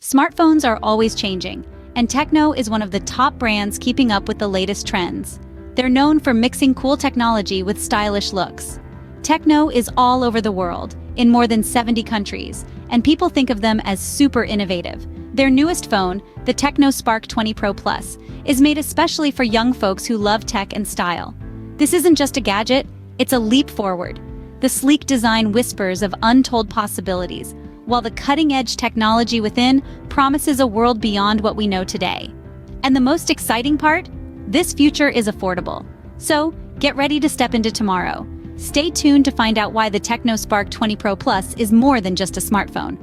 Smartphones are always changing, and Tecno is one of the top brands keeping up with the latest trends. They're known for mixing cool technology with stylish looks. Tecno is all over the world, in more than 70 countries, and people think of them as super innovative. Their newest phone, the Tecno Spark 20 Pro Plus, is made especially for young folks who love tech and style. This isn't just a gadget, it's a leap forward. The sleek design whispers of untold possibilities, while the cutting-edge technology within promises a world beyond what we know today. And the most exciting part? This future is affordable. So, get ready to step into tomorrow. Stay tuned to find out why the Tecno Spark 20 Pro Plus is more than just a smartphone.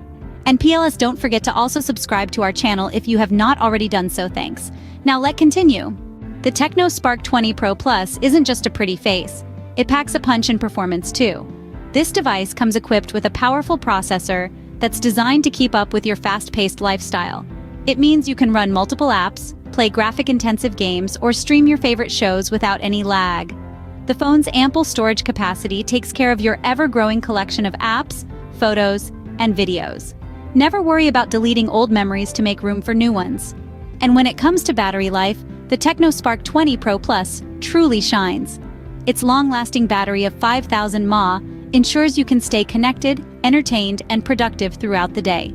And PLS, don't forget to also subscribe to our channel if you have not already done so. Thanks. Now let's continue. The Tecno Spark 20 Pro Plus isn't just a pretty face. It packs a punch in performance too. This device comes equipped with a powerful processor that's designed to keep up with your fast-paced lifestyle. It means you can run multiple apps, play graphic-intensive games, or stream your favorite shows without any lag. The phone's ample storage capacity takes care of your ever-growing collection of apps, photos, and videos. Never worry about deleting old memories to make room for new ones. And when it comes to battery life, the Tecno Spark 20 Pro Plus truly shines. Its long-lasting battery of 5,000 mAh ensures you can stay connected, entertained, and productive throughout the day.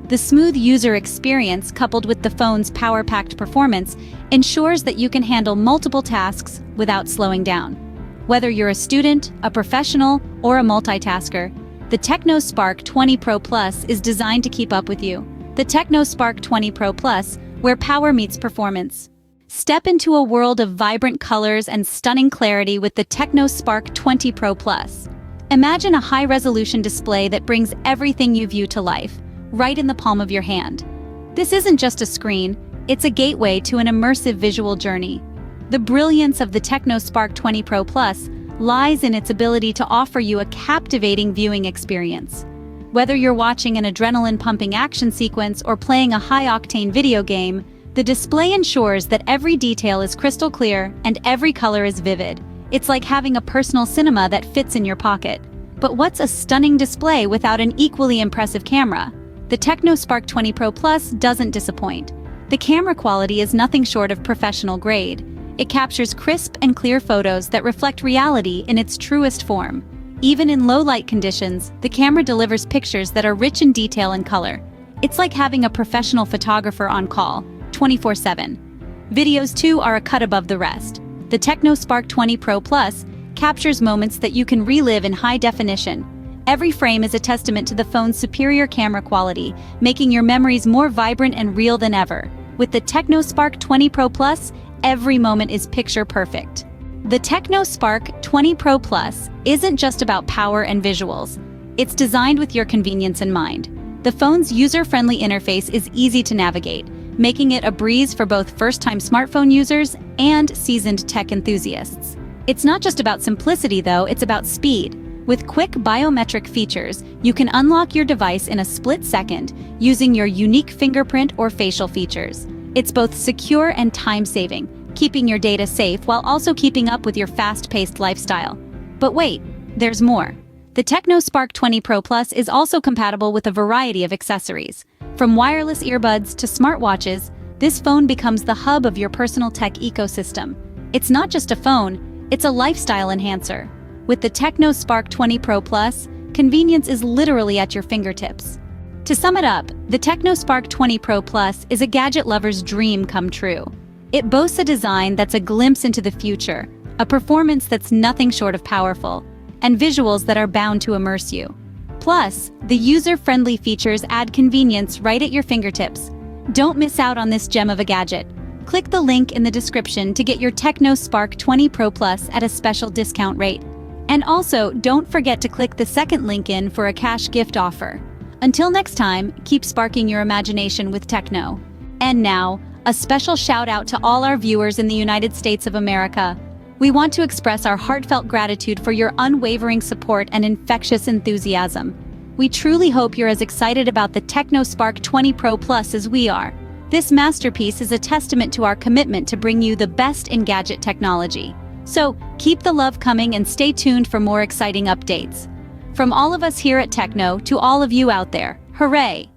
The smooth user experience, coupled with the phone's power-packed performance, ensures that you can handle multiple tasks without slowing down. Whether you're a student, a professional, or a multitasker, the Tecno Spark 20 Pro Plus is designed to keep up with you. The Tecno Spark 20 Pro Plus, where power meets performance. Step into a world of vibrant colors and stunning clarity with the Tecno Spark 20 Pro Plus. Imagine a high-resolution display that brings everything you view to life, right in the palm of your hand. This isn't just a screen, it's a gateway to an immersive visual journey. The brilliance of the Tecno Spark 20 Pro Plus lies in its ability to offer you a captivating viewing experience. Whether you're watching an adrenaline-pumping action sequence or playing a high-octane video game, the display ensures that every detail is crystal clear and every color is vivid. It's like having a personal cinema that fits in your pocket. But what's a stunning display without an equally impressive camera? The Tecno Spark 20 Pro Plus doesn't disappoint. The camera quality is nothing short of professional grade. It captures crisp and clear photos that reflect reality in its truest form. Even in low-light conditions, the camera delivers pictures that are rich in detail and color. It's like having a professional photographer on call, 24/7. Videos too are a cut above the rest. The Tecno Spark 20 Pro Plus captures moments that you can relive in high definition. Every frame is a testament to the phone's superior camera quality, making your memories more vibrant and real than ever. With the Tecno Spark 20 Pro Plus, every moment is picture perfect. The Tecno Spark 20 Pro Plus isn't just about power and visuals. It's designed with your convenience in mind. The phone's user-friendly interface is easy to navigate, making it a breeze for both first-time smartphone users and seasoned tech enthusiasts. It's not just about simplicity though, it's about speed. With quick biometric features, you can unlock your device in a split second using your unique fingerprint or facial features. It's both secure and time-saving, keeping your data safe while also keeping up with your fast-paced lifestyle. But wait, there's more. The Tecno Spark 20 Pro Plus is also compatible with a variety of accessories. From wireless earbuds to smartwatches, this phone becomes the hub of your personal tech ecosystem. It's not just a phone, it's a lifestyle enhancer. With the Tecno Spark 20 Pro Plus, convenience is literally at your fingertips. To sum it up, the Tecno Spark 20 Pro Plus is a gadget lover's dream come true. It boasts a design that's a glimpse into the future, a performance that's nothing short of powerful, and visuals that are bound to immerse you. Plus, the user-friendly features add convenience right at your fingertips. Don't miss out on this gem of a gadget. Click the link in the description to get your Tecno Spark 20 Pro Plus at a special discount rate. And also, don't forget to click the second link in for a cash gift offer. Until next time, keep sparking your imagination with Tecno. And now, a special shout out to all our viewers in the United States of America. We want to express our heartfelt gratitude for your unwavering support and infectious enthusiasm. We truly hope you're as excited about the Tecno Spark 20 Pro Plus as we are. This masterpiece is a testament to our commitment to bring you the best in gadget technology. So, keep the love coming and stay tuned for more exciting updates. From all of us here at Tecno to all of you out there, hooray!